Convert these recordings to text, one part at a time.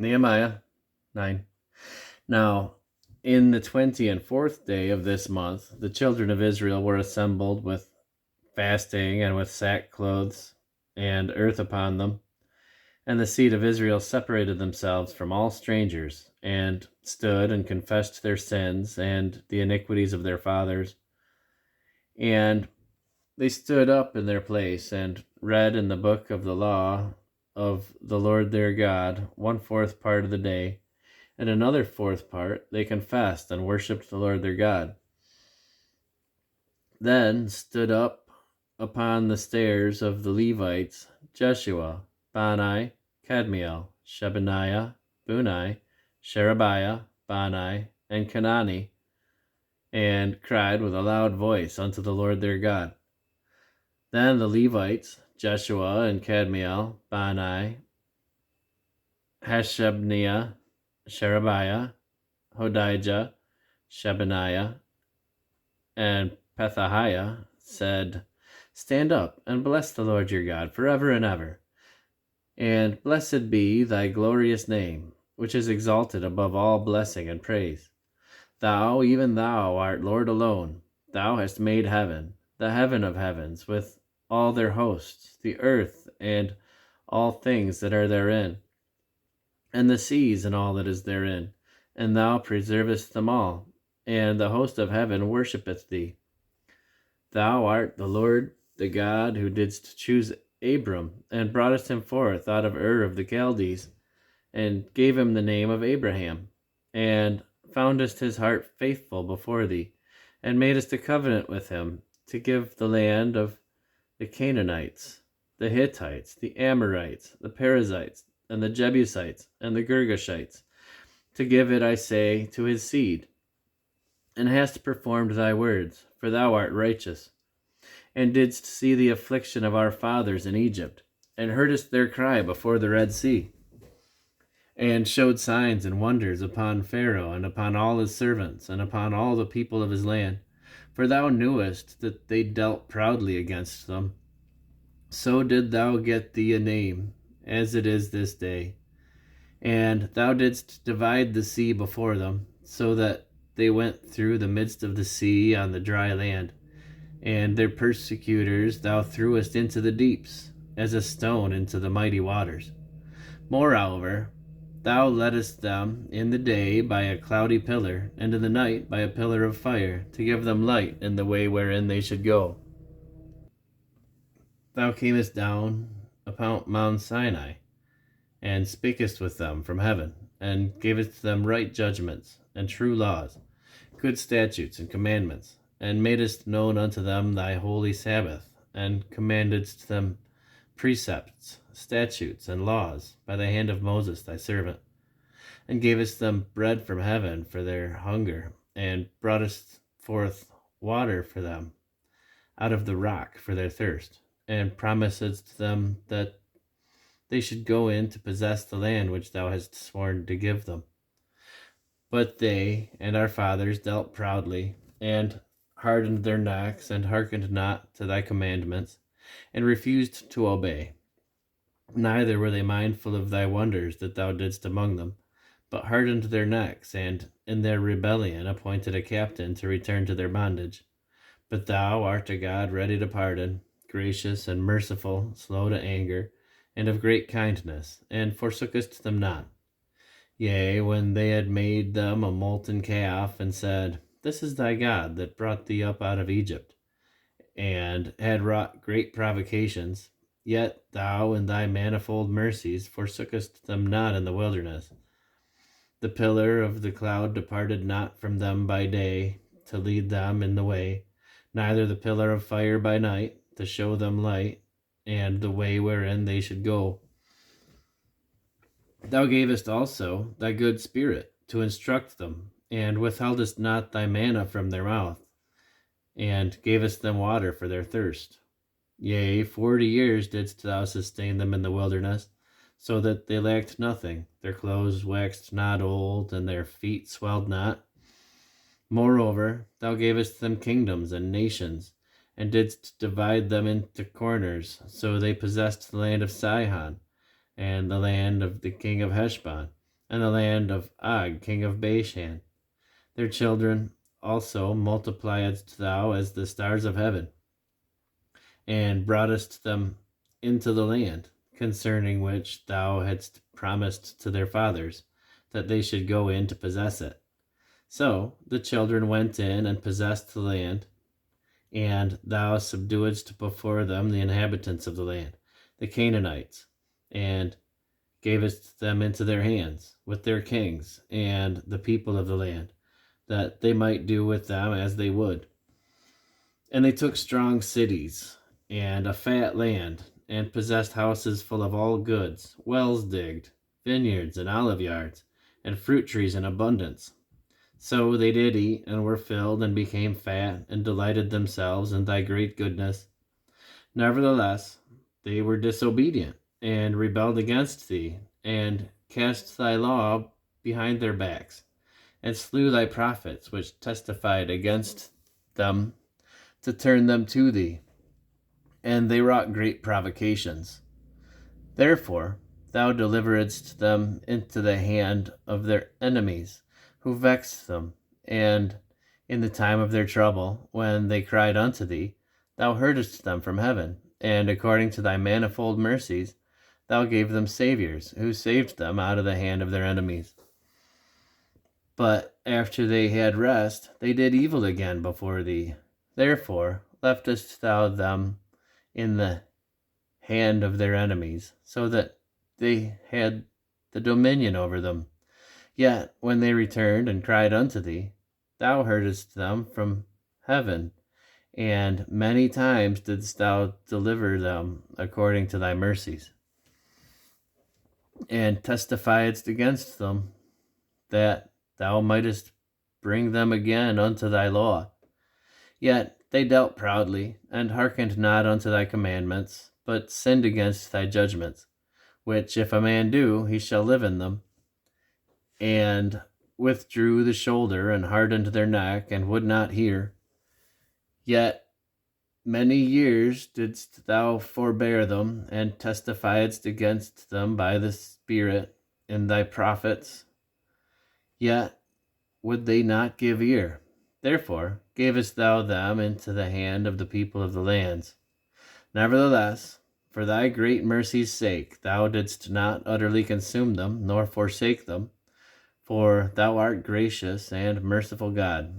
Nehemiah 9. Now, in the 24th day of this month, the children of Israel were assembled with fasting and with sackcloths and earth upon them. And the seed of Israel separated themselves from all strangers, and stood and confessed their sins and the iniquities of their fathers. And they stood up in their place and read in the book of the law of the Lord their God 1/4 part of the day, and another 4th part they confessed and worshipped the Lord their God. Then stood up upon the stairs of the Levites Jeshua, Bani, Kadmiel, Shebaniah, Bunai, Sherebiah, Bani, and Kanani, and cried with a loud voice unto the Lord their God. Then the Levites, Jeshua and Kadmiel, Bani, Hashabniah, Sherebiah, Hodijah, Shebaniah, and Pethahiah, said, Stand up and bless the Lord your God forever and ever. And blessed be thy glorious name, which is exalted above all blessing and praise. Thou, even thou, art Lord alone. Thou hast made heaven, the heaven of heavens, with all their hosts, the earth and all things that are therein, and the seas and all that is therein, and thou preservest them all, and the host of heaven worshippeth thee. Thou art the Lord, the God, who didst choose Abram, and broughtest him forth out of Ur of the Chaldees, and gave him the name of Abraham, and foundest his heart faithful before thee, and madest a covenant with him to give the land of the Canaanites, the Hittites, the Amorites, the Perizzites, and the Jebusites, and the Girgashites, to give it, I say, to his seed. And hast performed thy words, for thou art righteous, and didst see the affliction of our fathers in Egypt, and heardest their cry before the Red Sea, and showed signs and wonders upon Pharaoh, and upon all his servants, and upon all the people of his land. For thou knewest that they dealt proudly against them. So did thou get thee a name, as it is this day. And thou didst divide the sea before them, so that they went through the midst of the sea on the dry land. And their persecutors thou threwest into the deeps, as a stone into the mighty waters. Moreover, thou leddest them in the day by a cloudy pillar, and in the night by a pillar of fire, to give them light in the way wherein they should go. Thou camest down upon Mount Sinai, and spakest with them from heaven, and gavest them right judgments, and true laws, good statutes and commandments, and madest known unto them thy holy Sabbath, and commandedst them precepts, statutes, and laws by the hand of Moses thy servant, and gavest them bread from heaven for their hunger, and broughtest forth water for them out of the rock for their thirst, and promisedst them that they should go in to possess the land which thou hast sworn to give them. But they and our fathers dealt proudly, and hardened their necks, and hearkened not to thy commandments, and refused to obey. Neither were they mindful of thy wonders that thou didst among them, but hardened their necks, and in their rebellion appointed a captain to return to their bondage. But thou art a God ready to pardon, gracious and merciful, slow to anger, and of great kindness, and forsookest them not. Yea, when they had made them a molten calf, and said, This is thy God that brought thee up out of Egypt, and had wrought great provocations, yet thou in thy manifold mercies forsookest them not in the wilderness. The pillar of the cloud departed not from them by day, to lead them in the way, neither the pillar of fire by night, to show them light, and the way wherein they should go. Thou gavest also thy good spirit to instruct them, and withheldest not thy manna from their mouth, and gavest them water for their thirst. Yea, 40 years didst thou sustain them in the wilderness, so that they lacked nothing. Their clothes waxed not old, and their feet swelled not. Moreover, thou gavest them kingdoms and nations, and didst divide them into corners, so they possessed the land of Sihon, and the land of the king of Heshbon, and the land of Og, king of Bashan. Their children also multipliedst thou as the stars of heaven, and broughtest them into the land, concerning which thou hadst promised to their fathers, that they should go in to possess it. So the children went in and possessed the land, and thou subduedst before them the inhabitants of the land, the Canaanites, and gavest them into their hands, with their kings, and the people of the land, that they might do with them as they would. And they took strong cities, and a fat land, and possessed houses full of all goods, wells digged, vineyards and olive yards, and fruit trees in abundance. So they did eat, and were filled, and became fat, and delighted themselves in thy great goodness. Nevertheless, they were disobedient, and rebelled against thee, and cast thy law behind their backs, and slew thy prophets, which testified against them to turn them to thee. And they wrought great provocations. Therefore thou deliveredst them into the hand of their enemies, who vexed them. And in the time of their trouble, when they cried unto thee, thou heardest them from heaven, and according to thy manifold mercies, thou gave them saviors, who saved them out of the hand of their enemies. But after they had rest, they did evil again before thee. Therefore leftest thou them in the hand of their enemies, so that they had the dominion over them. Yet when they returned and cried unto thee, thou heardest them from heaven, and many times didst thou deliver them according to thy mercies, and testifiedst against them, that thou mightest bring them again unto thy law. Yet they dealt proudly, and hearkened not unto thy commandments, but sinned against thy judgments, which if a man do, he shall live in them, and withdrew the shoulder, and hardened their neck, and would not hear. Yet many years didst thou forbear them, and testifiedst against them by the Spirit in thy prophets. Yet would they not give ear. Therefore gavest thou them into the hand of the people of the lands. Nevertheless, for thy great mercy's sake, thou didst not utterly consume them, nor forsake them, for thou art gracious and merciful God.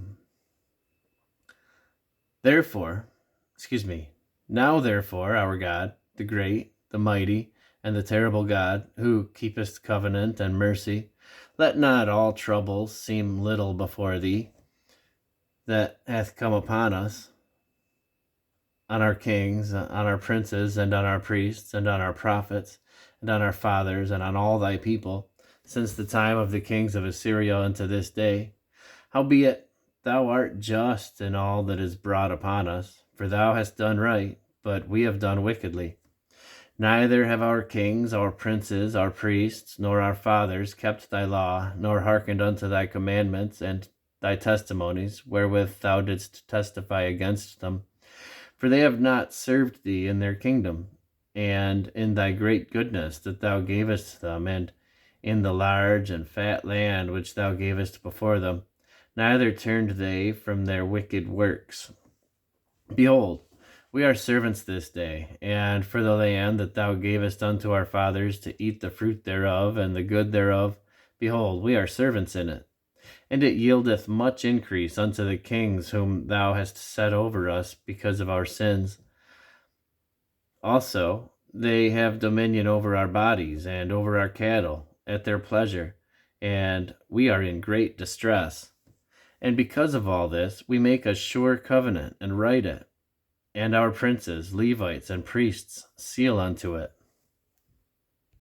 Now therefore, our God, the great, the mighty, and the terrible God, who keepest covenant and mercy, let not all troubles seem little before thee, that hath come upon us, on our kings, on our princes, and on our priests, and on our prophets, and on our fathers, and on all thy people, since the time of the kings of Assyria unto this day. Howbeit thou art just in all that is brought upon us, for thou hast done right, but we have done wickedly. Neither have our kings, our princes, our priests, nor our fathers kept thy law, nor hearkened unto thy commandments and thy testimonies, wherewith thou didst testify against them. For they have not served thee in their kingdom, and in thy great goodness that thou gavest them, and in the large and fat land which thou gavest before them. Neither turned they from their wicked works. Behold, we are servants this day, and for the land that thou gavest unto our fathers to eat the fruit thereof and the good thereof, behold, we are servants in it. And it yieldeth much increase unto the kings whom thou hast set over us because of our sins. Also, they have dominion over our bodies and over our cattle at their pleasure, and we are in great distress. And because of all this, we make a sure covenant and write it, and our princes, Levites, and priests seal unto it.